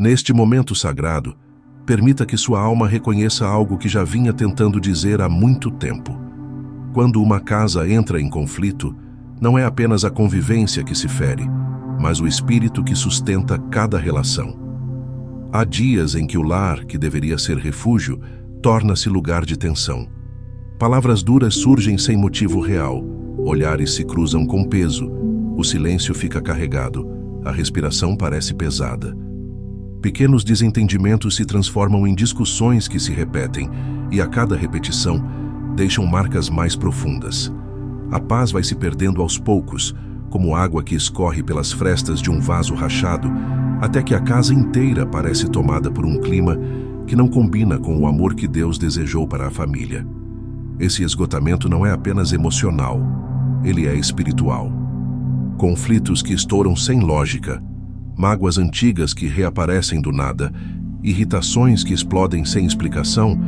Neste momento sagrado, permita que sua alma reconheça algo que já vinha tentando dizer há muito tempo. Quando uma casa entra em conflito, não é apenas a convivência que se fere, mas o espírito que sustenta cada relação. Há dias em que o lar, que deveria ser refúgio, torna-se lugar de tensão. Palavras duras surgem sem motivo real, olhares se cruzam com peso, o silêncio fica carregado, a respiração parece pesada. Pequenos desentendimentos se transformam em discussões que se repetem, e a cada repetição deixam marcas mais profundas. A paz vai se perdendo aos poucos, como água que escorre pelas frestas de um vaso rachado, até que a casa inteira parece tomada por um clima que não combina com o amor que Deus desejou para a família. Esse esgotamento não é apenas emocional, ele é espiritual. Conflitos que estouram sem lógica, mágoas antigas que reaparecem do nada, irritações que explodem sem explicação,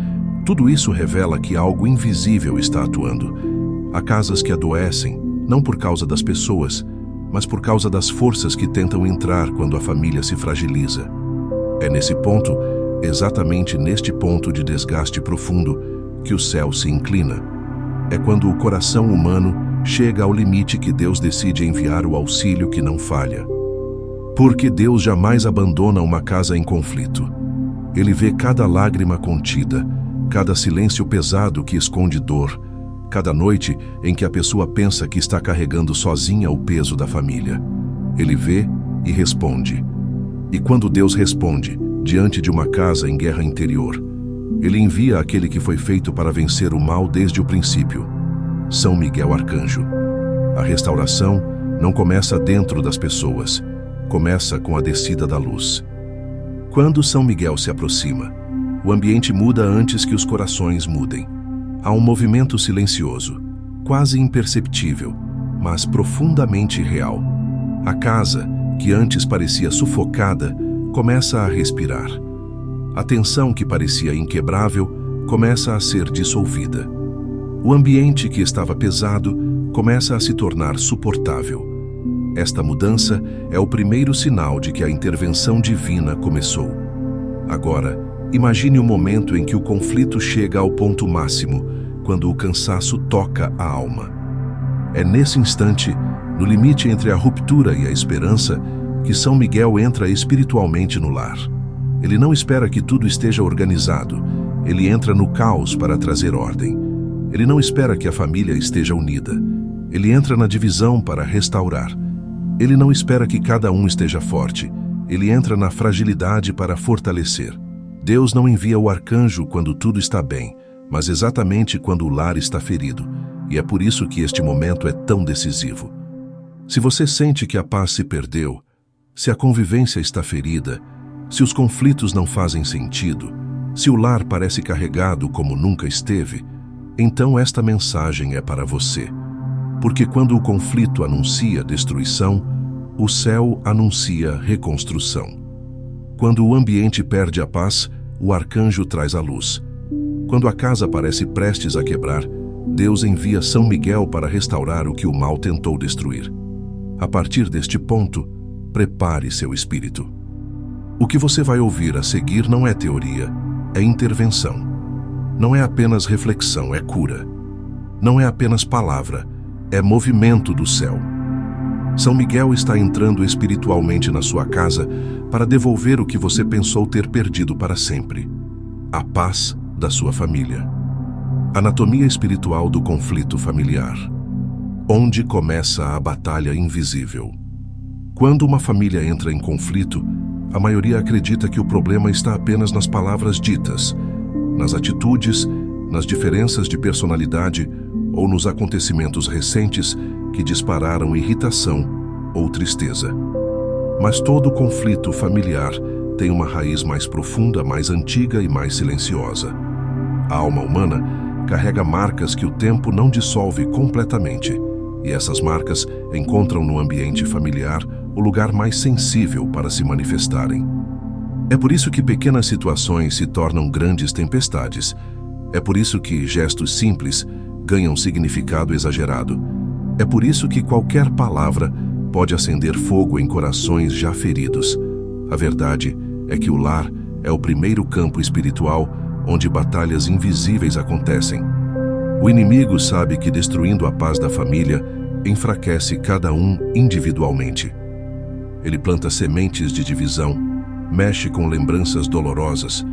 tudo isso revela que algo invisível está atuando. Há casas que adoecem, não por causa das pessoas, mas por causa das forças que tentam entrar quando a família se fragiliza. É nesse ponto, exatamente neste ponto de desgaste profundo, que o céu se inclina. É quando o coração humano chega ao limite que Deus decide enviar o auxílio que não falha. Porque Deus jamais abandona uma casa em conflito. Ele vê cada lágrima contida, cada silêncio pesado que esconde dor, cada noite em que a pessoa pensa que está carregando sozinha o peso da família. Ele vê e responde. E quando Deus responde, diante de uma casa em guerra interior, Ele envia aquele que foi feito para vencer o mal desde o princípio, São Miguel Arcanjo. A restauração não começa dentro das pessoas, começa com a descida da luz. Quando São Miguel se aproxima, o ambiente muda antes que os corações mudem. Há um movimento silencioso, quase imperceptível, mas profundamente real. A casa, que antes parecia sufocada, começa a respirar. A tensão que parecia inquebrável começa a ser dissolvida. O ambiente que estava pesado começa a se tornar suportável. Esta mudança é o primeiro sinal de que a intervenção divina começou. Agora, imagine o momento em que o conflito chega ao ponto máximo, quando o cansaço toca a alma. É nesse instante, no limite entre a ruptura e a esperança, que São Miguel entra espiritualmente no lar. Ele não espera que tudo esteja organizado, ele entra no caos para trazer ordem. Ele não espera que a família esteja unida, ele entra na divisão para restaurar. Ele não espera que cada um esteja forte, ele entra na fragilidade para fortalecer. Deus não envia o arcanjo quando tudo está bem, mas exatamente quando o lar está ferido, e é por isso que este momento é tão decisivo. Se você sente que a paz se perdeu, se a convivência está ferida, se os conflitos não fazem sentido, se o lar parece carregado como nunca esteve, então esta mensagem é para você. Porque quando o conflito anuncia destruição, o céu anuncia reconstrução. Quando o ambiente perde a paz, o arcanjo traz a luz. Quando a casa parece prestes a quebrar, Deus envia São Miguel para restaurar o que o mal tentou destruir. A partir deste ponto, prepare seu espírito. O que você vai ouvir a seguir não é teoria, é intervenção. Não é apenas reflexão, é cura. Não é apenas palavra, é movimento do céu. São Miguel está entrando espiritualmente na sua casa para devolver o que você pensou ter perdido para sempre: a paz da sua família. Anatomia espiritual do conflito familiar. Onde começa a batalha invisível? Quando uma família entra em conflito, a maioria acredita que o problema está apenas nas palavras ditas, nas atitudes, nas diferenças de personalidade ou nos acontecimentos recentes que dispararam irritação ou tristeza. Mas todo conflito familiar tem uma raiz mais profunda, mais antiga e mais silenciosa. A alma humana carrega marcas que o tempo não dissolve completamente, e essas marcas encontram no ambiente familiar o lugar mais sensível para se manifestarem. É por isso que pequenas situações se tornam grandes tempestades. É por isso que gestos simples ganham significado exagerado. É por isso que qualquer palavra pode acender fogo em corações já feridos. A verdade é que o lar é o primeiro campo espiritual onde batalhas invisíveis acontecem. O inimigo sabe que destruindo a paz da família, enfraquece cada um individualmente. Ele planta sementes de divisão, mexe com lembranças dolorosas,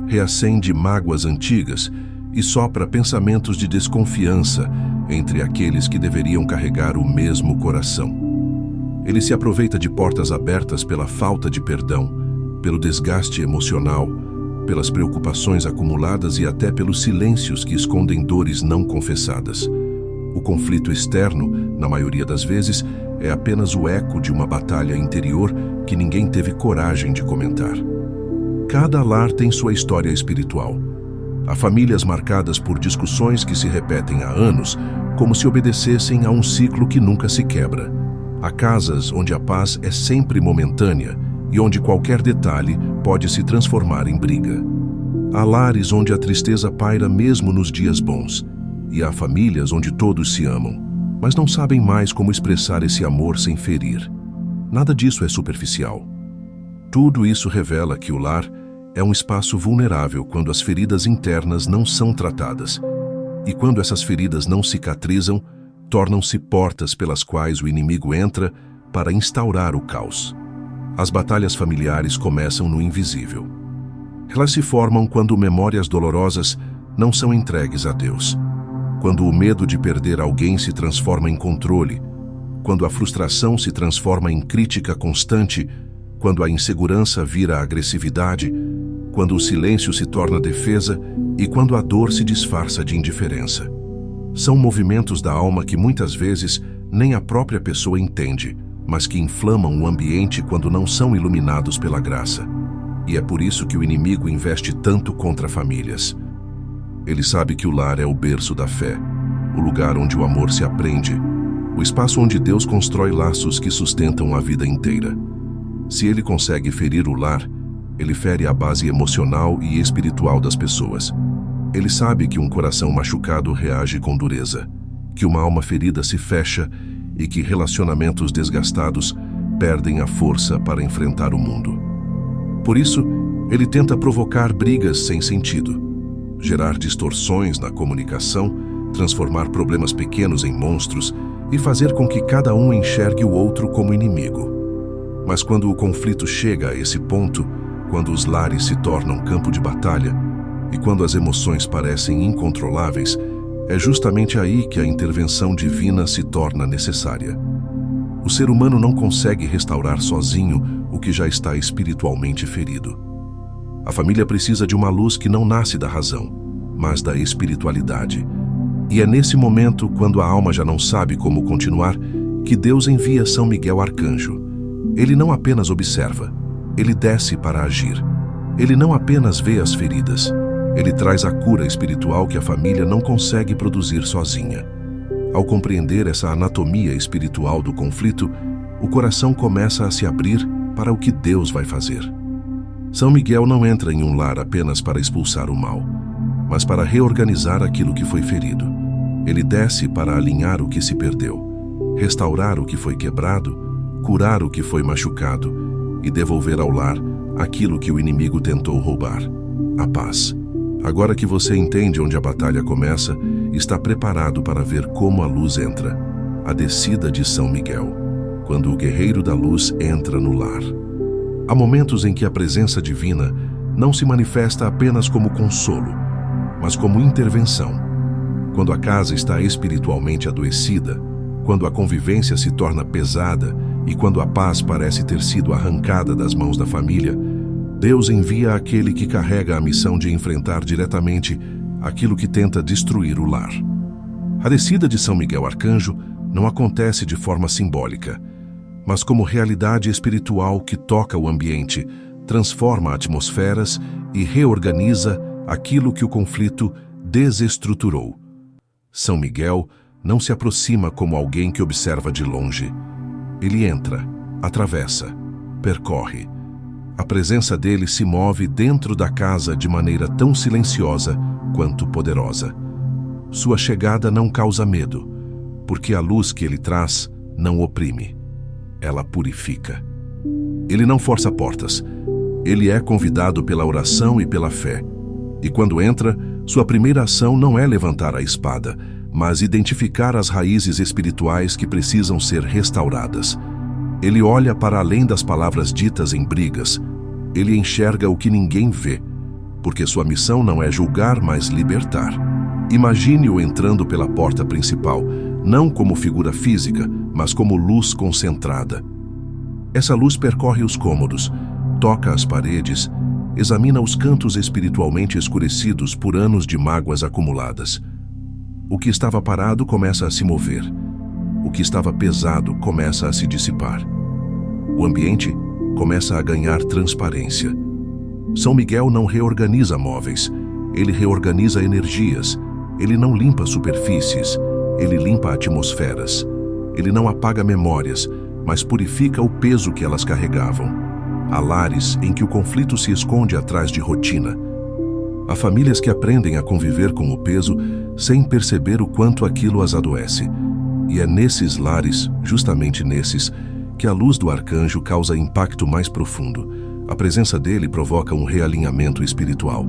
reacende mágoas antigas e sopra pensamentos de desconfiança entre aqueles que deveriam carregar o mesmo coração. Ele se aproveita de portas abertas pela falta de perdão, pelo desgaste emocional, pelas preocupações acumuladas e até pelos silêncios que escondem dores não confessadas. O conflito externo, na maioria das vezes, é apenas o eco de uma batalha interior que ninguém teve coragem de comentar. Cada lar tem sua história espiritual. Há famílias marcadas por discussões que se repetem há anos, como se obedecessem a um ciclo que nunca se quebra. Há casas onde a paz é sempre momentânea e onde qualquer detalhe pode se transformar em briga. Há lares onde a tristeza paira mesmo nos dias bons, e há famílias onde todos se amam, mas não sabem mais como expressar esse amor sem ferir. Nada disso é superficial. Tudo isso revela que o lar é um espaço vulnerável quando as feridas internas não são tratadas, e quando essas feridas não cicatrizam, tornam-se portas pelas quais o inimigo entra para instaurar o caos. As batalhas familiares começam no invisível. Elas se formam quando memórias dolorosas não são entregues a Deus, quando o medo de perder alguém se transforma em controle, quando a frustração se transforma em crítica constante, quando a insegurança vira agressividade, quando o silêncio se torna defesa e quando a dor se disfarça de indiferença. São movimentos da alma que muitas vezes nem a própria pessoa entende, mas que inflamam o ambiente quando não são iluminados pela graça. E é por isso que o inimigo investe tanto contra famílias. Ele sabe que o lar é o berço da fé, o lugar onde o amor se aprende, o espaço onde Deus constrói laços que sustentam a vida inteira. Se ele consegue ferir o lar, ele fere a base emocional e espiritual das pessoas. Ele sabe que um coração machucado reage com dureza, que uma alma ferida se fecha e que relacionamentos desgastados perdem a força para enfrentar o mundo. Por isso, ele tenta provocar brigas sem sentido, gerar distorções na comunicação, transformar problemas pequenos em monstros e fazer com que cada um enxergue o outro como inimigo. Mas quando o conflito chega a esse ponto, quando os lares se tornam campo de batalha e quando as emoções parecem incontroláveis, é justamente aí que a intervenção divina se torna necessária. O ser humano não consegue restaurar sozinho o que já está espiritualmente ferido. A família precisa de uma luz que não nasce da razão, mas da espiritualidade. E é nesse momento, quando a alma já não sabe como continuar, que Deus envia São Miguel Arcanjo. Ele não apenas observa, ele desce para agir. Ele não apenas vê as feridas, ele traz a cura espiritual que a família não consegue produzir sozinha. Ao compreender essa anatomia espiritual do conflito, o coração começa a se abrir para o que Deus vai fazer. São Miguel não entra em um lar apenas para expulsar o mal, mas para reorganizar aquilo que foi ferido. Ele desce para alinhar o que se perdeu, restaurar o que foi quebrado, curar o que foi machucado e devolver ao lar aquilo que o inimigo tentou roubar: a paz. Agora que você entende onde a batalha começa, está preparado para ver como a luz entra. A descida de São Miguel, quando o guerreiro da luz entra no lar. Há momentos em que a presença divina não se manifesta apenas como consolo, mas como intervenção. Quando a casa está espiritualmente adoecida, quando a convivência se torna pesada e quando a paz parece ter sido arrancada das mãos da família, Deus envia aquele que carrega a missão de enfrentar diretamente aquilo que tenta destruir o lar. A descida de São Miguel Arcanjo não acontece de forma simbólica, mas como realidade espiritual que toca o ambiente, transforma atmosferas e reorganiza aquilo que o conflito desestruturou. São Miguel não se aproxima como alguém que observa de longe. Ele entra, atravessa, percorre. A presença dele se move dentro da casa de maneira tão silenciosa quanto poderosa. Sua chegada não causa medo, porque a luz que ele traz não oprime. Ela purifica. Ele não força portas, Ele é convidado pela oração e pela fé. E quando entra, sua primeira ação não é levantar a espada, mas identificar as raízes espirituais que precisam ser restauradas. Ele olha para além das palavras ditas em brigas. Ele enxerga o que ninguém vê, porque sua missão não é julgar, mas libertar. Imagine-o entrando pela porta principal, não como figura física, mas como luz concentrada. Essa luz percorre os cômodos, toca as paredes, examina os cantos espiritualmente escurecidos por anos de mágoas acumuladas. O que estava parado começa a se mover. O que estava pesado começa a se dissipar. O ambiente começa a ganhar transparência. São Miguel não reorganiza móveis, ele reorganiza energias. Ele não limpa superfícies, ele limpa atmosferas. Ele não apaga memórias, mas purifica o peso que elas carregavam. Há lares em que o conflito se esconde atrás de rotina. Há famílias que aprendem a conviver com o peso sem perceber o quanto aquilo as adoece. E é nesses lares, justamente nesses, que a luz do arcanjo causa impacto mais profundo. A presença dele provoca um realinhamento espiritual.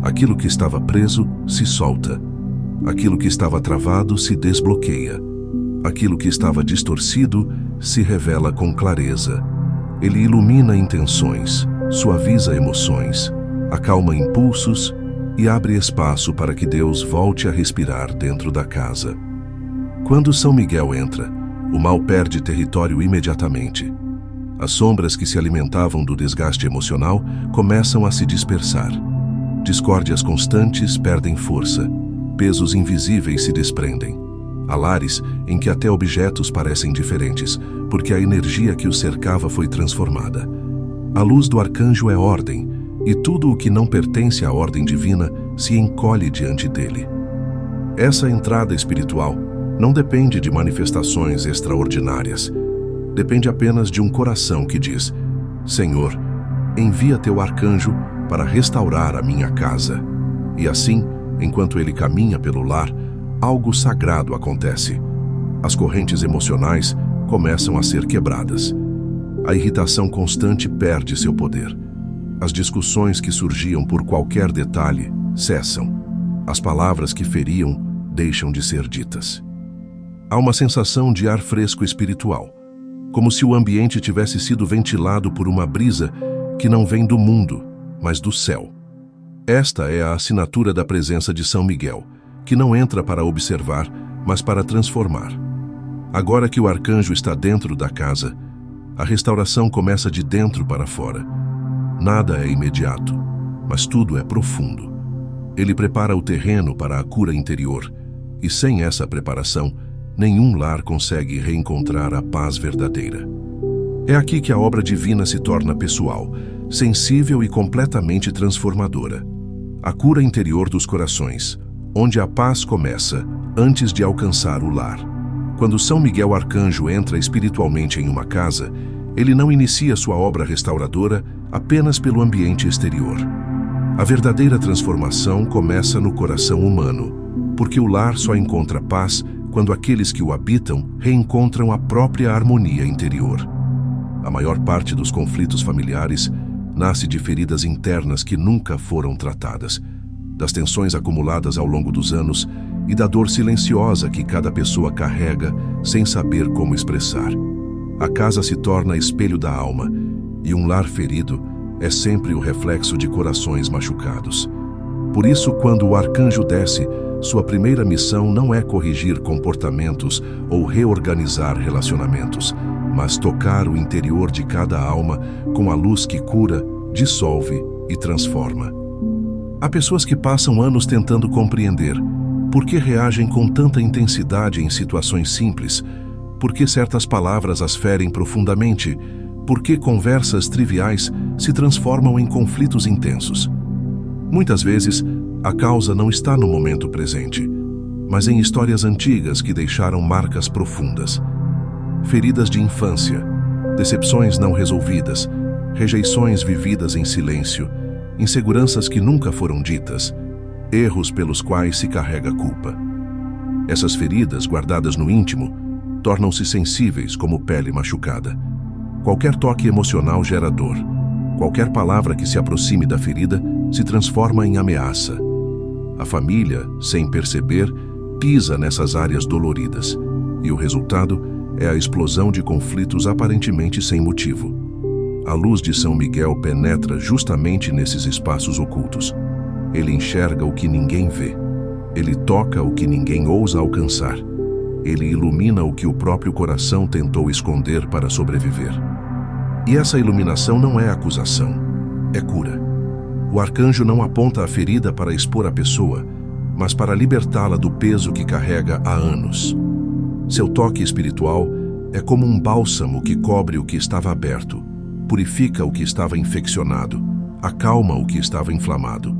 Aquilo que estava preso se solta. Aquilo que estava travado se desbloqueia. Aquilo que estava distorcido se revela com clareza. Ele ilumina intenções, suaviza emoções, acalma impulsos e abre espaço para que Deus volte a respirar dentro da casa. Quando São Miguel entra, o mal perde território imediatamente. As sombras que se alimentavam do desgaste emocional começam a se dispersar. Discórdias constantes perdem força. Pesos invisíveis se desprendem. Há lares em que até objetos parecem diferentes, porque a energia que os cercava foi transformada. A luz do arcanjo é ordem, e tudo o que não pertence à ordem divina se encolhe diante dele. Essa entrada espiritual não depende de manifestações extraordinárias. Depende apenas de um coração que diz: Senhor, envia teu arcanjo para restaurar a minha casa. E assim, enquanto ele caminha pelo lar, algo sagrado acontece. As correntes emocionais começam a ser quebradas. A irritação constante perde seu poder. As discussões que surgiam por qualquer detalhe cessam. As palavras que feriam deixam de ser ditas. Há uma sensação de ar fresco espiritual, como se o ambiente tivesse sido ventilado por uma brisa que não vem do mundo, mas do céu. Esta é a assinatura da presença de São Miguel, que não entra para observar, mas para transformar. Agora que o arcanjo está dentro da casa, a restauração começa de dentro para fora. Nada é imediato, mas tudo é profundo. Ele prepara o terreno para a cura interior, e sem essa preparação, nenhum lar consegue reencontrar a paz verdadeira. É aqui que a obra divina se torna pessoal, sensível e completamente transformadora. A cura interior dos corações, onde a paz começa antes de alcançar o lar. Quando São Miguel Arcanjo entra espiritualmente em uma casa, ele não inicia sua obra restauradora apenas pelo ambiente exterior. A verdadeira transformação começa no coração humano, porque o lar só encontra paz quando aqueles que o habitam reencontram a própria harmonia interior. A maior parte dos conflitos familiares nasce de feridas internas que nunca foram tratadas, das tensões acumuladas ao longo dos anos e da dor silenciosa que cada pessoa carrega sem saber como expressar. A casa se torna espelho da alma, e um lar ferido é sempre o reflexo de corações machucados. Por isso, quando o arcanjo desce, sua primeira missão não é corrigir comportamentos ou reorganizar relacionamentos, mas tocar o interior de cada alma com a luz que cura, dissolve e transforma. Há pessoas que passam anos tentando compreender por que reagem com tanta intensidade em situações simples, por que certas palavras as ferem profundamente, por que conversas triviais se transformam em conflitos intensos. Muitas vezes, a causa não está no momento presente, mas em histórias antigas que deixaram marcas profundas. Feridas de infância, decepções não resolvidas, rejeições vividas em silêncio, inseguranças que nunca foram ditas, erros pelos quais se carrega culpa. Essas feridas, guardadas no íntimo, tornam-se sensíveis como pele machucada. Qualquer toque emocional gera dor. Qualquer palavra que se aproxime da ferida se transforma em ameaça. A família, sem perceber, pisa nessas áreas doloridas, e o resultado é a explosão de conflitos aparentemente sem motivo. A luz de São Miguel penetra justamente nesses espaços ocultos. Ele enxerga o que ninguém vê. Ele toca o que ninguém ousa alcançar. Ele ilumina o que o próprio coração tentou esconder para sobreviver. E essa iluminação não é acusação, é cura. O arcanjo não aponta a ferida para expor a pessoa, mas para libertá-la do peso que carrega há anos. Seu toque espiritual é como um bálsamo que cobre o que estava aberto, purifica o que estava infeccionado, acalma o que estava inflamado.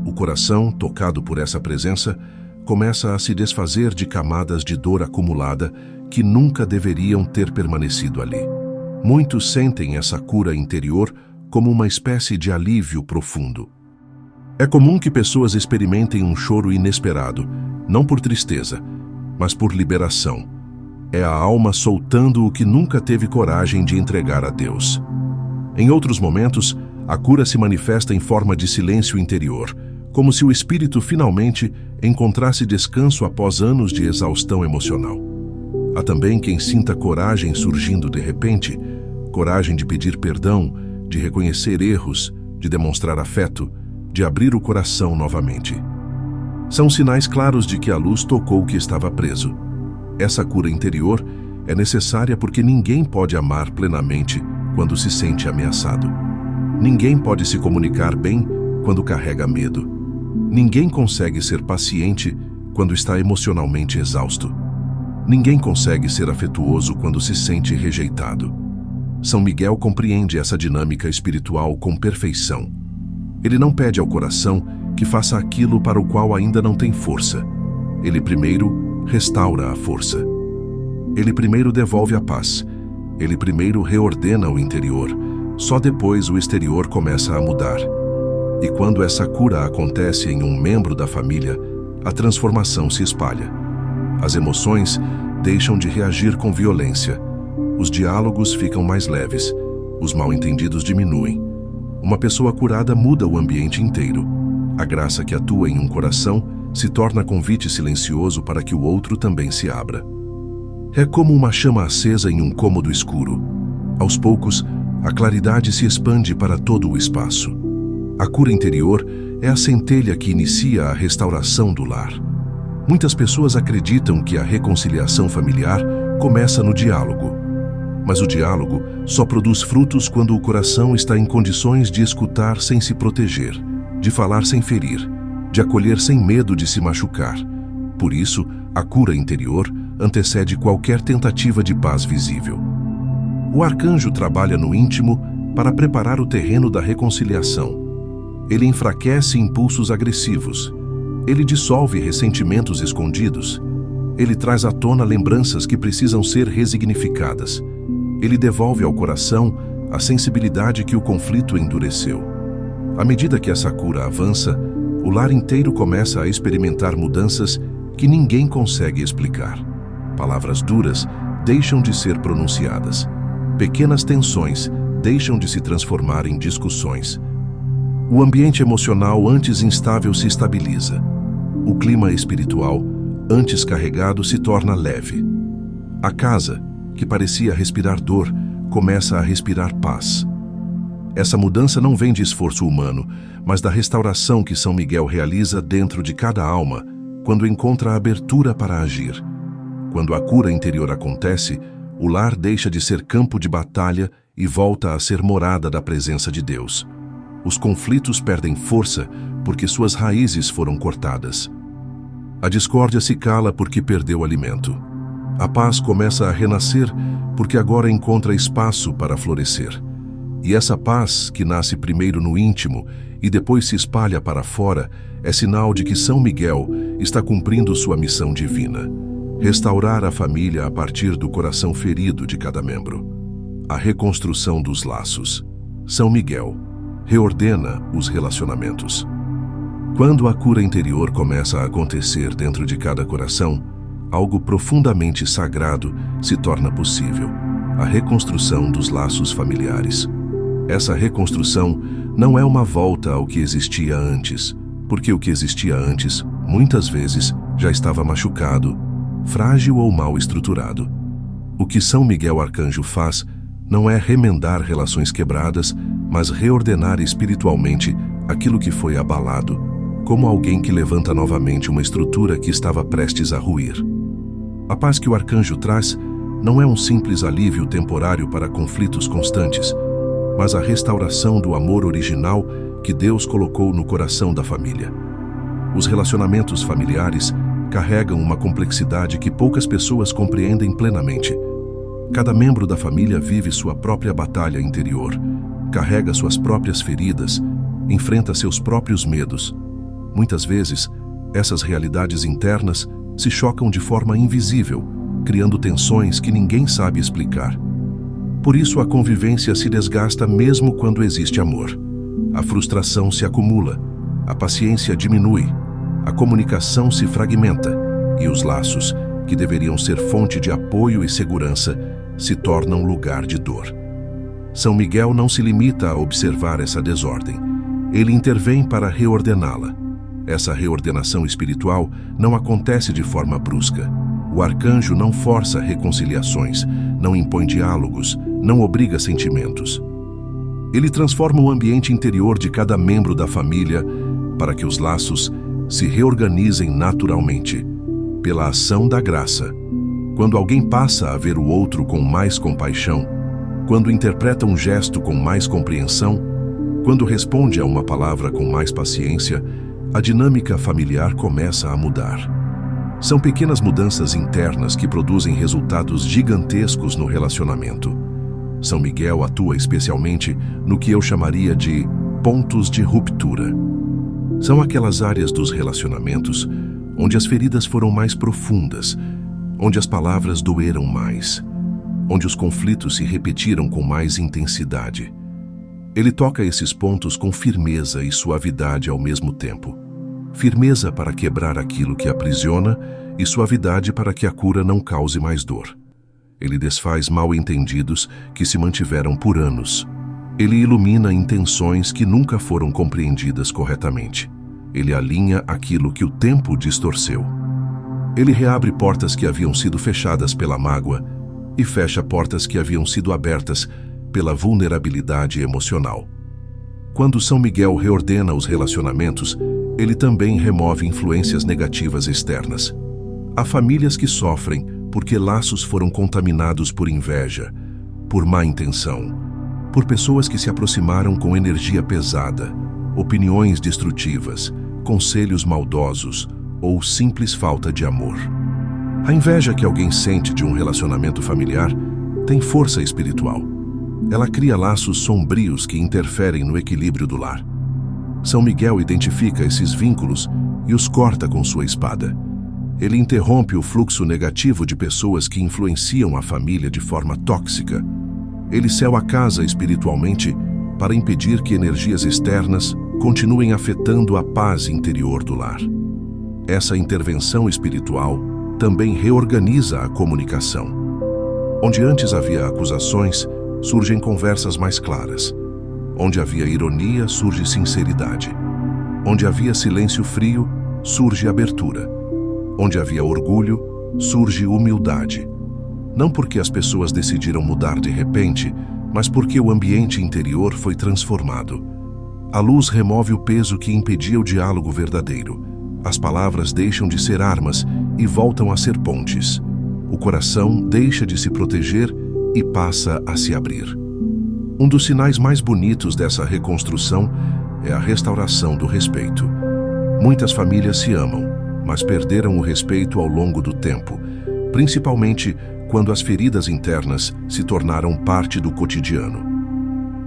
O coração, tocado por essa presença, começa a se desfazer de camadas de dor acumulada que nunca deveriam ter permanecido ali. Muitos sentem essa cura interior como uma espécie de alívio profundo. É comum que pessoas experimentem um choro inesperado, não por tristeza, mas por liberação. É a alma soltando o que nunca teve coragem de entregar a Deus. Em outros momentos, a cura se manifesta em forma de silêncio interior, como se o espírito finalmente encontrasse descanso após anos de exaustão emocional. Há também quem sinta coragem surgindo de repente, coragem de pedir perdão, de reconhecer erros, de demonstrar afeto, de abrir o coração novamente. São sinais claros de que a luz tocou o que estava preso. Essa cura interior é necessária porque ninguém pode amar plenamente quando se sente ameaçado. Ninguém pode se comunicar bem quando carrega medo. Ninguém consegue ser paciente quando está emocionalmente exausto. Ninguém consegue ser afetuoso quando se sente rejeitado. São Miguel compreende essa dinâmica espiritual com perfeição. Ele não pede ao coração que faça aquilo para o qual ainda não tem força. Ele primeiro restaura a força. Ele primeiro devolve a paz. Ele primeiro reordena o interior. Só depois o exterior começa a mudar. E quando essa cura acontece em um membro da família, a transformação se espalha. As emoções deixam de reagir com violência. Os diálogos ficam mais leves. Os mal-entendidos diminuem. Uma pessoa curada muda o ambiente inteiro. A graça que atua em um coração se torna convite silencioso para que o outro também se abra. É como uma chama acesa em um cômodo escuro. Aos poucos, a claridade se expande para todo o espaço. A cura interior é a centelha que inicia a restauração do lar. Muitas pessoas acreditam que a reconciliação familiar começa no diálogo. Mas o diálogo só produz frutos quando o coração está em condições de escutar sem se proteger, de falar sem ferir, de acolher sem medo de se machucar. Por isso, a cura interior antecede qualquer tentativa de paz visível. O arcanjo trabalha no íntimo para preparar o terreno da reconciliação. Ele enfraquece impulsos agressivos. Ele dissolve ressentimentos escondidos. Ele traz à tona lembranças que precisam ser resignificadas. Ele devolve ao coração a sensibilidade que o conflito endureceu. À medida que essa cura avança, o lar inteiro começa a experimentar mudanças que ninguém consegue explicar. Palavras duras deixam de ser pronunciadas. Pequenas tensões deixam de se transformar em discussões. O ambiente emocional antes instável se estabiliza. O clima espiritual, antes carregado, se torna leve. A casa, que parecia respirar dor, começa a respirar paz. Essa mudança não vem de esforço humano, mas da restauração que São Miguel realiza dentro de cada alma, quando encontra a abertura para agir. Quando a cura interior acontece, o lar deixa de ser campo de batalha e volta a ser morada da presença de Deus. Os conflitos perdem força porque suas raízes foram cortadas. A discórdia se cala porque perdeu alimento. A paz começa a renascer porque agora encontra espaço para florescer. E essa paz, que nasce primeiro no íntimo e depois se espalha para fora, é sinal de que São Miguel está cumprindo sua missão divina: restaurar a família a partir do coração ferido de cada membro. A reconstrução dos laços. São Miguel reordena os relacionamentos. Quando a cura interior começa a acontecer dentro de cada coração, algo profundamente sagrado se torna possível: a reconstrução dos laços familiares. Essa reconstrução não é uma volta ao que existia antes, porque o que existia antes, muitas vezes, já estava machucado, frágil ou mal estruturado. O que São Miguel Arcanjo faz não é remendar relações quebradas, mas reordenar espiritualmente aquilo que foi abalado, como alguém que levanta novamente uma estrutura que estava prestes a ruir. A paz que o arcanjo traz não é um simples alívio temporário para conflitos constantes, mas a restauração do amor original que Deus colocou no coração da família. Os relacionamentos familiares carregam uma complexidade que poucas pessoas compreendem plenamente. Cada membro da família vive sua própria batalha interior, carrega suas próprias feridas, enfrenta seus próprios medos. Muitas vezes, essas realidades internas se chocam de forma invisível, criando tensões que ninguém sabe explicar. Por isso, a convivência se desgasta mesmo quando existe amor. A frustração se acumula, a paciência diminui, a comunicação se fragmenta e os laços, que deveriam ser fonte de apoio e segurança, se tornam lugar de dor. São Miguel não se limita a observar essa desordem. Ele intervém para reordená-la. Essa reordenação espiritual não acontece de forma brusca. O arcanjo não força reconciliações, não impõe diálogos, não obriga sentimentos. Ele transforma o ambiente interior de cada membro da família para que os laços se reorganizem naturalmente, pela ação da graça. Quando alguém passa a ver o outro com mais compaixão, quando interpreta um gesto com mais compreensão, quando responde a uma palavra com mais paciência, a dinâmica familiar começa a mudar. São pequenas mudanças internas que produzem resultados gigantescos no relacionamento. São Miguel atua especialmente no que eu chamaria de pontos de ruptura. São aquelas áreas dos relacionamentos onde as feridas foram mais profundas, onde as palavras doeram mais, onde os conflitos se repetiram com mais intensidade. Ele toca esses pontos com firmeza e suavidade ao mesmo tempo. Firmeza para quebrar aquilo que aprisiona e suavidade para que a cura não cause mais dor. Ele desfaz mal-entendidos que se mantiveram por anos. Ele ilumina intenções que nunca foram compreendidas corretamente. Ele alinha aquilo que o tempo distorceu. Ele reabre portas que haviam sido fechadas pela mágoa e fecha portas que haviam sido abertas pela vulnerabilidade emocional. Quando São Miguel reordena os relacionamentos, ele também remove influências negativas externas. Há famílias que sofrem porque laços foram contaminados por inveja, por má intenção, por pessoas que se aproximaram com energia pesada, opiniões destrutivas, conselhos maldosos ou simples falta de amor. A inveja que alguém sente de um relacionamento familiar tem força espiritual. Ela cria laços sombrios que interferem no equilíbrio do lar. São Miguel identifica esses vínculos e os corta com sua espada. Ele interrompe o fluxo negativo de pessoas que influenciam a família de forma tóxica. Ele sela a casa espiritualmente para impedir que energias externas continuem afetando a paz interior do lar. Essa intervenção espiritual também reorganiza a comunicação. Onde antes havia acusações, surgem conversas mais claras. Onde havia ironia, surge sinceridade. Onde havia silêncio frio, surge abertura. Onde havia orgulho, surge humildade. Não porque as pessoas decidiram mudar de repente, mas porque o ambiente interior foi transformado. A luz remove o peso que impedia o diálogo verdadeiro. As palavras deixam de ser armas e voltam a ser pontes. O coração deixa de se proteger e passa a se abrir. Um dos sinais mais bonitos dessa reconstrução é a restauração do respeito. Muitas famílias se amam, mas perderam o respeito ao longo do tempo, principalmente quando as feridas internas se tornaram parte do cotidiano.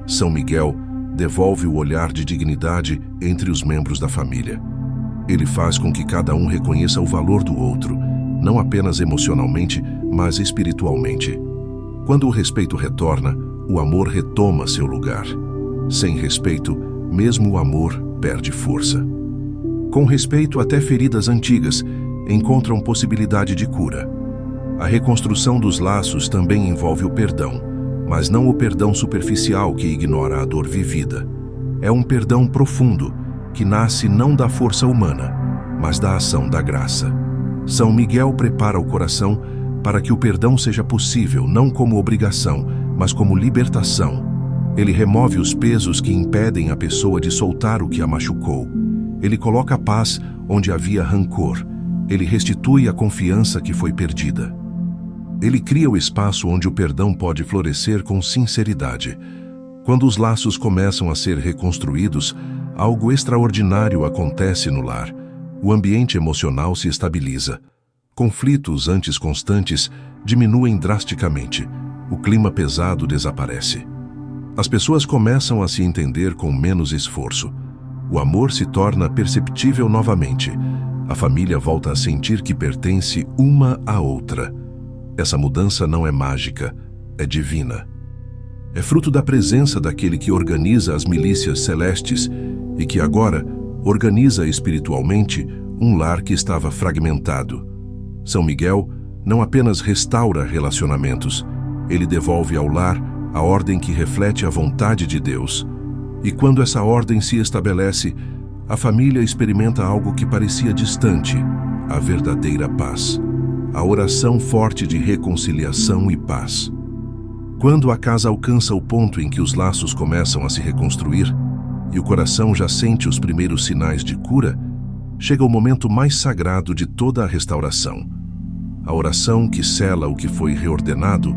São Miguel devolve o olhar de dignidade entre os membros da família. Ele faz com que cada um reconheça o valor do outro, não apenas emocionalmente, mas espiritualmente. Quando o respeito retorna, o amor retoma seu lugar. Sem respeito, mesmo o amor perde força. Com respeito, até feridas antigas encontram possibilidade de cura. A reconstrução dos laços também envolve o perdão, mas não o perdão superficial que ignora a dor vivida. É um perdão profundo, que nasce não da força humana, mas da ação da graça. São Miguel prepara o coração para que o perdão seja possível, não como obrigação, mas como libertação. Ele remove os pesos que impedem a pessoa de soltar o que a machucou. Ele coloca a paz onde havia rancor. Ele restitui a confiança que foi perdida. Ele cria o espaço onde o perdão pode florescer com sinceridade. Quando os laços começam a ser reconstruídos, algo extraordinário acontece no lar. O ambiente emocional se estabiliza. Conflitos antes constantes diminuem drasticamente. O clima pesado desaparece. As pessoas começam a se entender com menos esforço. O amor se torna perceptível novamente. A família volta a sentir que pertence uma à outra. Essa mudança não é mágica, é divina. É fruto da presença daquele que organiza as milícias celestes e que agora organiza espiritualmente um lar que estava fragmentado. São Miguel não apenas restaura relacionamentos, ele devolve ao lar a ordem que reflete a vontade de Deus. E quando essa ordem se estabelece, a família experimenta algo que parecia distante, a verdadeira paz. A oração forte de reconciliação e paz. Quando a casa alcança o ponto em que os laços começam a se reconstruir e o coração já sente os primeiros sinais de cura, chega o momento mais sagrado de toda a restauração. A oração que sela o que foi reordenado,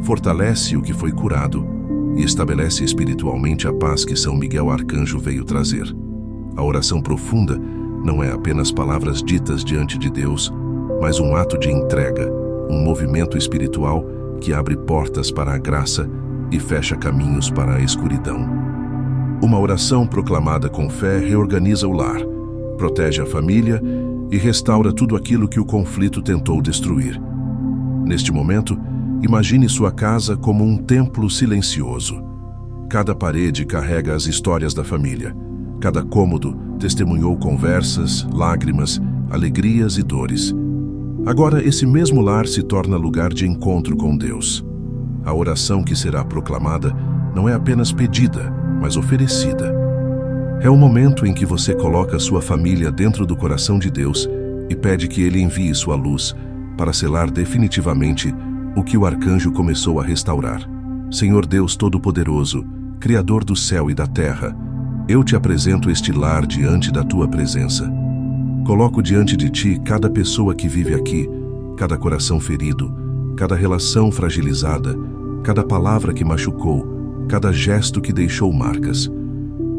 fortalece o que foi curado e estabelece espiritualmente a paz que São Miguel Arcanjo veio trazer. A oração profunda não é apenas palavras ditas diante de Deus, mas um ato de entrega, um movimento espiritual que abre portas para a graça e fecha caminhos para a escuridão. Uma oração proclamada com fé reorganiza o lar, protege a família e restaura tudo aquilo que o conflito tentou destruir. Neste momento, imagine sua casa como um templo silencioso. Cada parede carrega as histórias da família. Cada cômodo testemunhou conversas, lágrimas, alegrias e dores. Agora, esse mesmo lar se torna lugar de encontro com Deus. A oração que será proclamada não é apenas pedida, mas oferecida. É o momento em que você coloca sua família dentro do coração de Deus e pede que Ele envie sua luz para selar definitivamente o que o arcanjo começou a restaurar. Senhor Deus Todo-Poderoso, Criador do céu e da terra, eu te apresento este lar diante da tua presença. Coloco diante de ti cada pessoa que vive aqui, cada coração ferido, cada relação fragilizada, cada palavra que machucou, cada gesto que deixou marcas.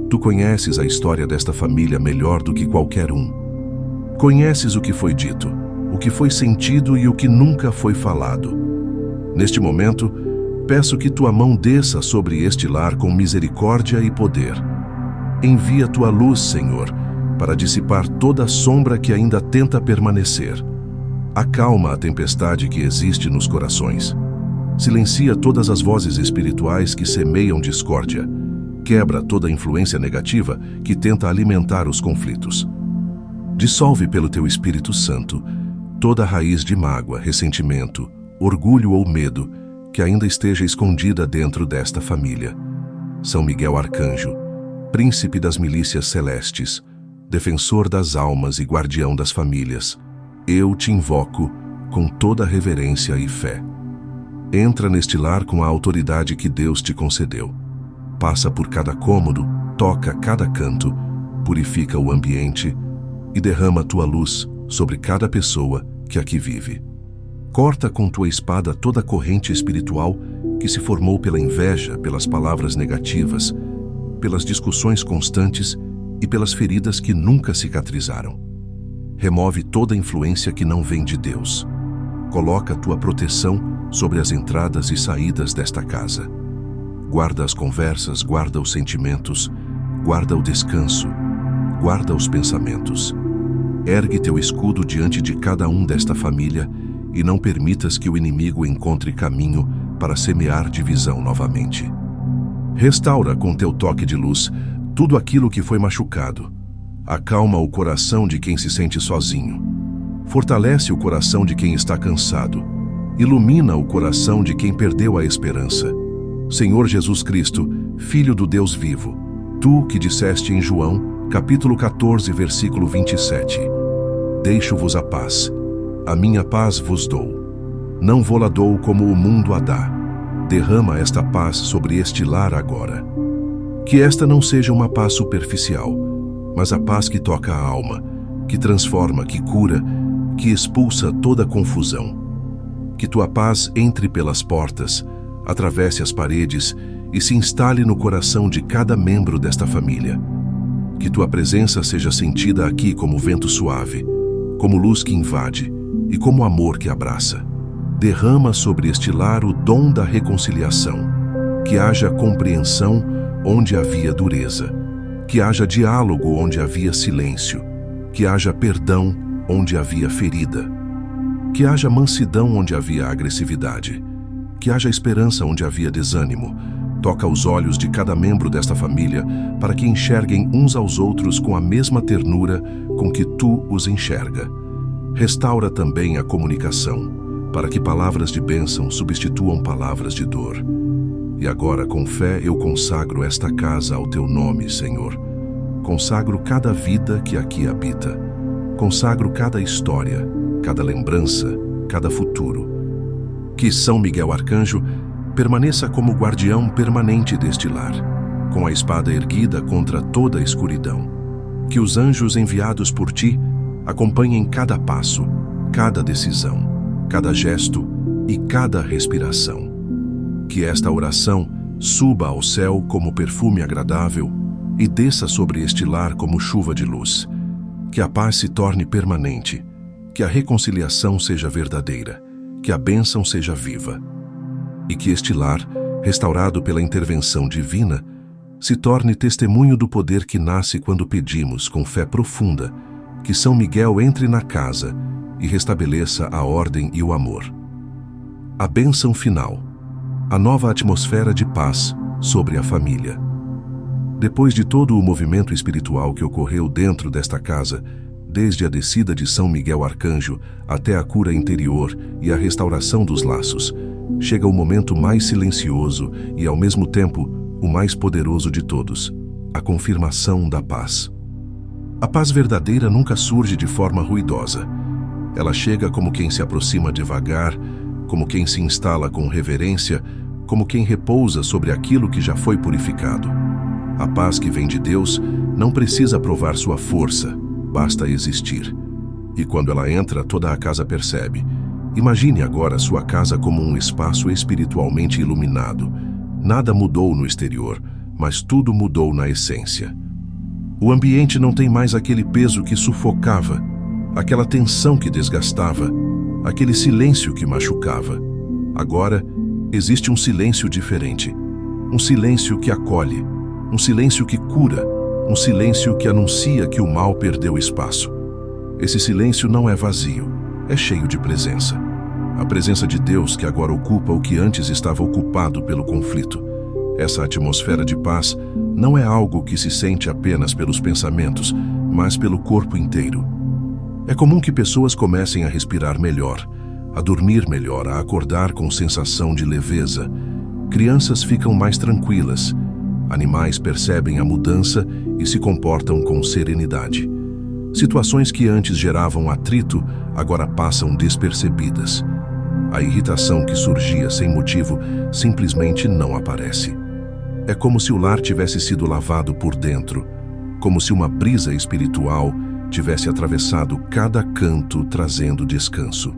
Tu conheces a história desta família melhor do que qualquer um. Conheces o que foi dito, o que foi sentido e o que nunca foi falado. Neste momento, peço que tua mão desça sobre este lar com misericórdia e poder. Envia tua luz, Senhor, para dissipar toda a sombra que ainda tenta permanecer. Acalma a tempestade que existe nos corações. Silencia todas as vozes espirituais que semeiam discórdia. Quebra toda a influência negativa que tenta alimentar os conflitos. Dissolve pelo teu Espírito Santo toda a raiz de mágoa, ressentimento, orgulho ou medo que ainda esteja escondida dentro desta família. São Miguel Arcanjo, príncipe das milícias celestes, defensor das almas e guardião das famílias, eu te invoco com toda reverência e fé. Entra neste lar com a autoridade que Deus te concedeu. Passa por cada cômodo, toca cada canto, purifica o ambiente e derrama tua luz sobre cada pessoa que aqui vive. Corta com tua espada toda a corrente espiritual que se formou pela inveja, pelas palavras negativas, pelas discussões constantes e pelas feridas que nunca cicatrizaram. Remove toda a influência que não vem de Deus. Coloca tua proteção sobre as entradas e saídas desta casa. Guarda as conversas, guarda os sentimentos, guarda o descanso, guarda os pensamentos. Ergue teu escudo diante de cada um desta família e não permitas que o inimigo encontre caminho para semear divisão novamente. Restaura com teu toque de luz tudo aquilo que foi machucado. Acalma o coração de quem se sente sozinho. Fortalece o coração de quem está cansado. Ilumina o coração de quem perdeu a esperança. Senhor Jesus Cristo, Filho do Deus vivo, tu que disseste em João, capítulo 14, versículo 27, deixo-vos a paz, a minha paz vos dou. Não vô-la dou como o mundo a dá. Derrama esta paz sobre este lar agora. Que esta não seja uma paz superficial, mas a paz que toca a alma, que transforma, que cura, que expulsa toda confusão. Que tua paz entre pelas portas, atravesse as paredes e se instale no coração de cada membro desta família. Que tua presença seja sentida aqui como vento suave, como luz que invade e como amor que abraça. Derrama sobre este lar o dom da reconciliação. Que haja compreensão onde havia dureza. Que haja diálogo onde havia silêncio. Que haja perdão onde havia ferida. Que haja mansidão onde havia agressividade. Que haja esperança onde havia desânimo. Toca os olhos de cada membro desta família para que enxerguem uns aos outros com a mesma ternura com que tu os enxerga. Restaura também a comunicação, para que palavras de bênção substituam palavras de dor. E agora, com fé, eu consagro esta casa ao teu nome, Senhor. Consagro cada vida que aqui habita. Consagro cada história, cada lembrança, cada futuro. Que São Miguel Arcanjo permaneça como guardião permanente deste lar, com a espada erguida contra toda a escuridão. Que os anjos enviados por ti acompanhem cada passo, cada decisão, cada gesto e cada respiração. Que esta oração suba ao céu como perfume agradável e desça sobre este lar como chuva de luz. Que a paz se torne permanente, que a reconciliação seja verdadeira, que a bênção seja viva. E que este lar, restaurado pela intervenção divina, se torne testemunho do poder que nasce quando pedimos, com fé profunda, que São Miguel entre na casa e restabeleça a ordem e o amor. A bênção final, a nova atmosfera de paz sobre a família. Depois de todo o movimento espiritual que ocorreu dentro desta casa, desde a descida de São Miguel Arcanjo até a cura interior e a restauração dos laços, chega o momento mais silencioso e, ao mesmo tempo, o mais poderoso de todos, a confirmação da paz. A paz verdadeira nunca surge de forma ruidosa. Ela chega como quem se aproxima devagar, como quem se instala com reverência, como quem repousa sobre aquilo que já foi purificado. A paz que vem de Deus não precisa provar sua força, basta existir. E quando ela entra, toda a casa percebe. Imagine agora sua casa como um espaço espiritualmente iluminado. Nada mudou no exterior, mas tudo mudou na essência. O ambiente não tem mais aquele peso que sufocava, aquela tensão que desgastava, aquele silêncio que machucava. Agora, existe um silêncio diferente. Um silêncio que acolhe, um silêncio que cura, um silêncio que anuncia que o mal perdeu espaço. Esse silêncio não é vazio, é cheio de presença. A presença de Deus que agora ocupa o que antes estava ocupado pelo conflito. Essa atmosfera de paz não é algo que se sente apenas pelos pensamentos, mas pelo corpo inteiro. É comum que pessoas comecem a respirar melhor, a dormir melhor, a acordar com sensação de leveza. Crianças ficam mais tranquilas. Animais percebem a mudança e se comportam com serenidade. Situações que antes geravam atrito, agora passam despercebidas. A irritação que surgia sem motivo simplesmente não aparece. É como se o lar tivesse sido lavado por dentro, como se uma brisa espiritual tivesse atravessado cada canto, trazendo descanso.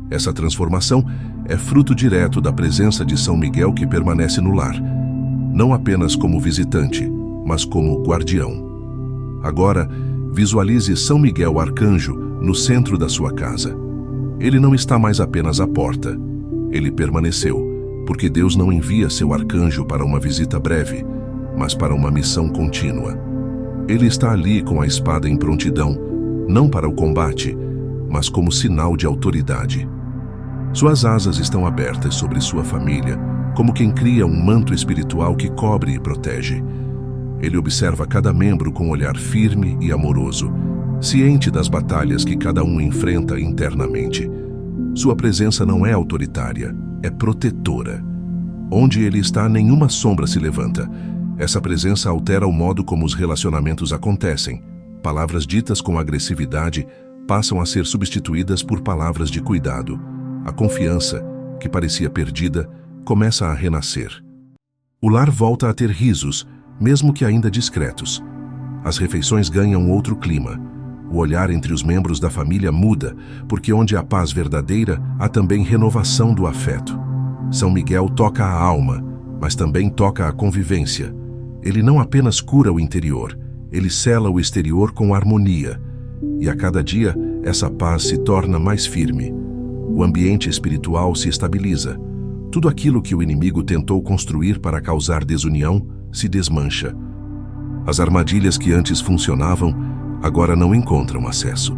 Essa transformação é fruto direto da presença de São Miguel que permanece no lar, não apenas como visitante, mas como guardião. Agora, visualize São Miguel Arcanjo no centro da sua casa. Ele não está mais apenas à porta. Ele permaneceu, porque Deus não envia seu arcanjo para uma visita breve, mas para uma missão contínua. Ele está ali com a espada em prontidão, não para o combate, mas como sinal de autoridade. Suas asas estão abertas sobre sua família, como quem cria um manto espiritual que cobre e protege. Ele observa cada membro com um olhar firme e amoroso, ciente das batalhas que cada um enfrenta internamente. Sua presença não é autoritária, é protetora. Onde ele está, nenhuma sombra se levanta. Essa presença altera o modo como os relacionamentos acontecem. Palavras ditas com agressividade passam a ser substituídas por palavras de cuidado. A confiança, que parecia perdida, começa a renascer. O lar volta a ter risos, mesmo que ainda discretos. As refeições ganham outro clima. O olhar entre os membros da família muda, porque onde há paz verdadeira, há também renovação do afeto. São Miguel toca a alma, mas também toca a convivência. Ele não apenas cura o interior, ele sela o exterior com harmonia. E a cada dia, essa paz se torna mais firme. O ambiente espiritual se estabiliza. Tudo aquilo que o inimigo tentou construir para causar desunião se desmancha. As armadilhas que antes funcionavam, agora não encontram acesso.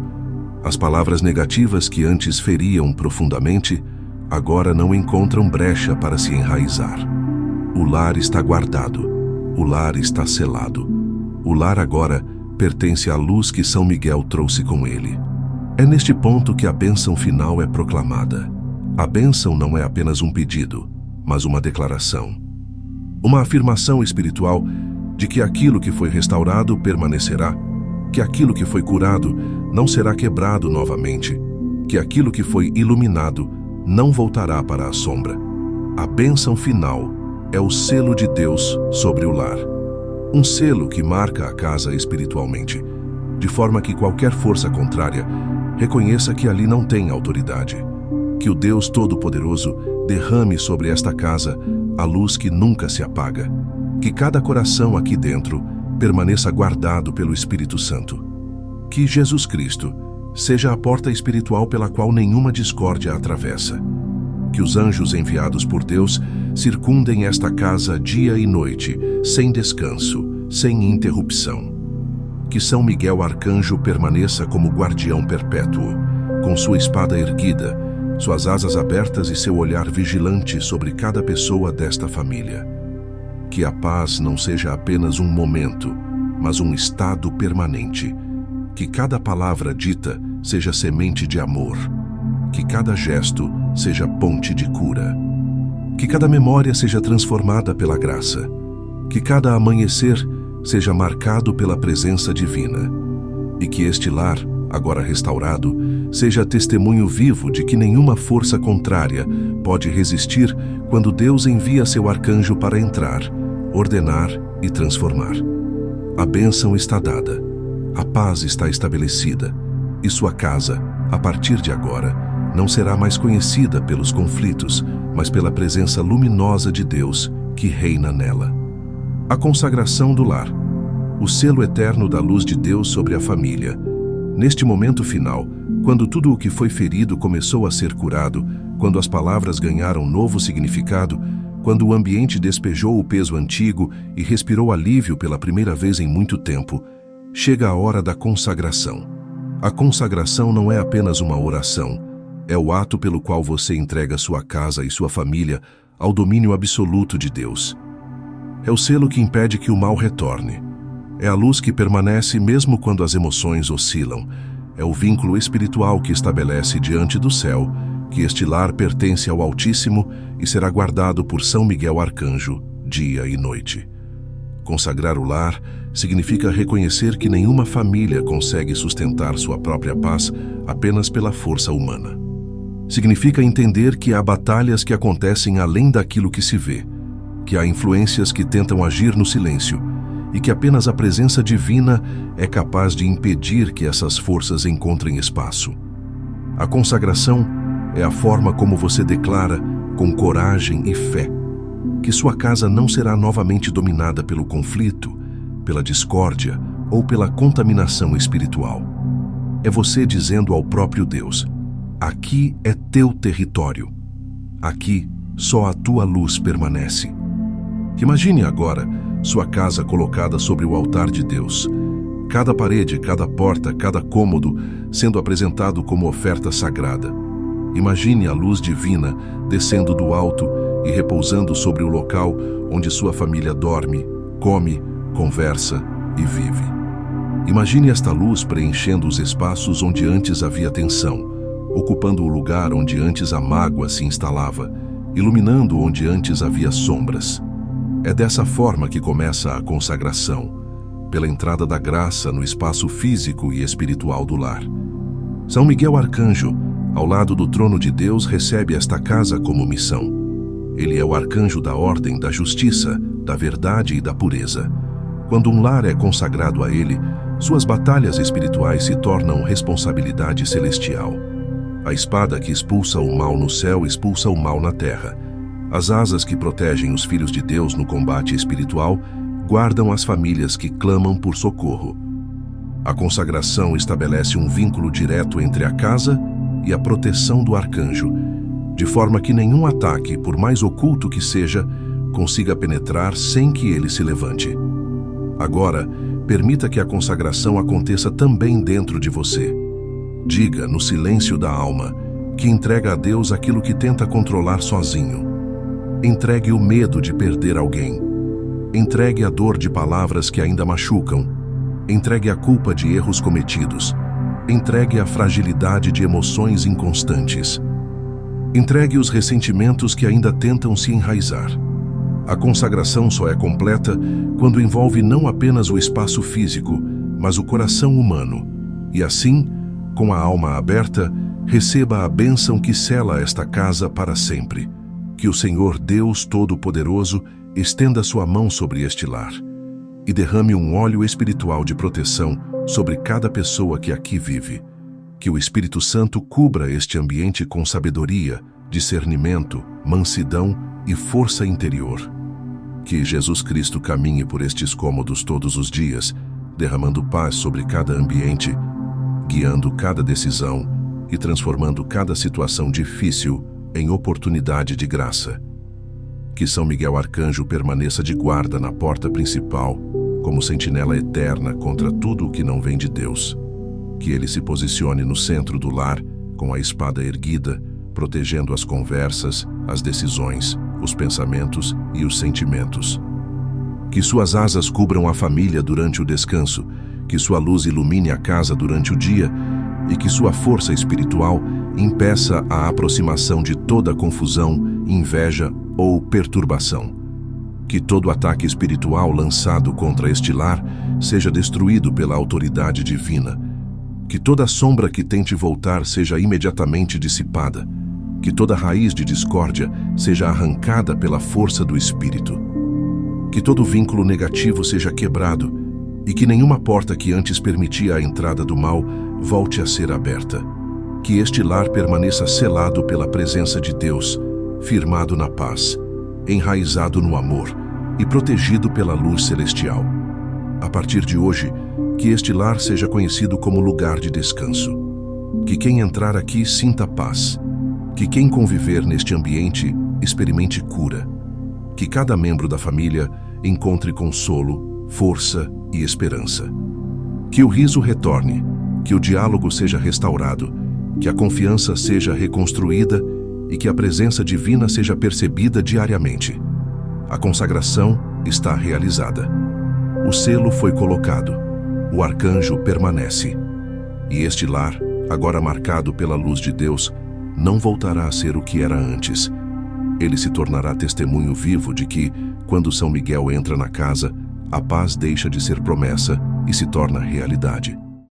As palavras negativas que antes feriam profundamente, agora não encontram brecha para se enraizar. O lar está guardado. O lar está selado. O lar agora pertence à luz que São Miguel trouxe com ele. É neste ponto que a bênção final é proclamada. A bênção não é apenas um pedido, mas uma declaração. Uma afirmação espiritual de que aquilo que foi restaurado permanecerá, que aquilo que foi curado não será quebrado novamente, que aquilo que foi iluminado não voltará para a sombra. A bênção final é o selo de Deus sobre o lar. Um selo que marca a casa espiritualmente, de forma que qualquer força contrária reconheça que ali não tem autoridade. Que o Deus Todo-Poderoso derrame sobre esta casa a luz que nunca se apaga. Que cada coração aqui dentro permaneça guardado pelo Espírito Santo. Que Jesus Cristo seja a porta espiritual pela qual nenhuma discórdia atravessa. Que os anjos enviados por Deus circundem esta casa dia e noite, sem descanso, sem interrupção. Que São Miguel Arcanjo permaneça como guardião perpétuo, com sua espada erguida, suas asas abertas e seu olhar vigilante sobre cada pessoa desta família. Que a paz não seja apenas um momento, mas um estado permanente. Que cada palavra dita seja semente de amor. Que cada gesto seja ponte de cura. Que cada memória seja transformada pela graça. Que cada amanhecer seja marcado pela presença divina. E que este lar, agora restaurado, seja testemunho vivo de que nenhuma força contrária pode resistir quando Deus envia seu arcanjo para entrar, ordenar e transformar. A bênção está dada, a paz está estabelecida, e sua casa, a partir de agora, não será mais conhecida pelos conflitos, mas pela presença luminosa de Deus que reina nela. A consagração do lar, o selo eterno da luz de Deus sobre a família. Neste momento final, quando tudo o que foi ferido começou a ser curado, quando as palavras ganharam novo significado, quando o ambiente despejou o peso antigo e respirou alívio pela primeira vez em muito tempo, chega a hora da consagração. A consagração não é apenas uma oração, é o ato pelo qual você entrega sua casa e sua família ao domínio absoluto de Deus. É o selo que impede que o mal retorne. É a luz que permanece mesmo quando as emoções oscilam. É o vínculo espiritual que estabelece diante do céu que este lar pertence ao Altíssimo e será guardado por São Miguel Arcanjo, dia e noite. Consagrar o lar significa reconhecer que nenhuma família consegue sustentar sua própria paz apenas pela força humana. Significa entender que há batalhas que acontecem além daquilo que se vê, que há influências que tentam agir no silêncio e que apenas a presença divina é capaz de impedir que essas forças encontrem espaço. A consagração é a forma como você declara, com coragem e fé, que sua casa não será novamente dominada pelo conflito, pela discórdia ou pela contaminação espiritual. É você dizendo ao próprio Deus: aqui é teu território. Aqui só a tua luz permanece. Imagine agora sua casa colocada sobre o altar de Deus. Cada parede, cada porta, cada cômodo sendo apresentado como oferta sagrada. Imagine a luz divina descendo do alto e repousando sobre o local onde sua família dorme, come, conversa e vive. Imagine esta luz preenchendo os espaços onde antes havia tensão, ocupando o lugar onde antes a mágoa se instalava iluminando onde antes havia sombras. É dessa forma que começa a consagração, pela entrada da graça no espaço físico e espiritual do lar. São Miguel Arcanjo, ao lado do trono de Deus, recebe esta casa como missão. Ele é o arcanjo da ordem, da justiça, da verdade e da pureza. Quando um lar é consagrado a ele, suas batalhas espirituais se tornam responsabilidade celestial. A espada que expulsa o mal no céu expulsa o mal na terra. As asas que protegem os filhos de Deus no combate espiritual guardam as famílias que clamam por socorro. A consagração estabelece um vínculo direto entre a casa e a proteção do arcanjo, de forma que nenhum ataque, por mais oculto que seja, consiga penetrar sem que ele se levante. Agora, permita que a consagração aconteça também dentro de você. Diga, no silêncio da alma, que entrega a Deus aquilo que tenta controlar sozinho. Entregue o medo de perder alguém. Entregue a dor de palavras que ainda machucam. Entregue a culpa de erros cometidos. Entregue a fragilidade de emoções inconstantes. Entregue os ressentimentos que ainda tentam se enraizar. A consagração só é completa quando envolve não apenas o espaço físico, mas o coração humano. E assim, com a alma aberta, receba a bênção que sela esta casa para sempre. Que o Senhor Deus Todo-Poderoso estenda sua mão sobre este lar e derrame um óleo espiritual de proteção sobre cada pessoa que aqui vive. Que o Espírito Santo cubra este ambiente com sabedoria, discernimento, mansidão e força interior. Que Jesus Cristo caminhe por estes cômodos todos os dias, derramando paz sobre cada ambiente, guiando cada decisão e transformando cada situação difícil em oportunidade de graça. Que São Miguel Arcanjo permaneça de guarda na porta principal, como sentinela eterna contra tudo o que não vem de Deus. Que ele se posicione no centro do lar, com a espada erguida, protegendo as conversas, as decisões, os pensamentos e os sentimentos. Que suas asas cubram a família durante o descanso, que sua luz ilumine a casa durante o dia e que sua força espiritual impeça a aproximação de toda confusão, inveja ou perturbação. Que todo ataque espiritual lançado contra este lar seja destruído pela autoridade divina. Que toda sombra que tente voltar seja imediatamente dissipada. Que toda raiz de discórdia seja arrancada pela força do Espírito. Que todo vínculo negativo seja quebrado e que nenhuma porta que antes permitia a entrada do mal volte a ser aberta. Que este lar permaneça selado pela presença de Deus, firmado na paz, enraizado no amor e protegido pela luz celestial. A partir de hoje, que este lar seja conhecido como lugar de descanso. Que quem entrar aqui sinta paz. Que quem conviver neste ambiente experimente cura. Que cada membro da família encontre consolo, força e esperança. Que o riso retorne, que o diálogo seja restaurado, que a confiança seja reconstruída e que a presença divina seja percebida diariamente. A consagração está realizada. O selo foi colocado. O arcanjo permanece. E este lar, agora marcado pela luz de Deus, não voltará a ser o que era antes. Ele se tornará testemunho vivo de que, quando São Miguel entra na casa, a paz deixa de ser promessa e se torna realidade.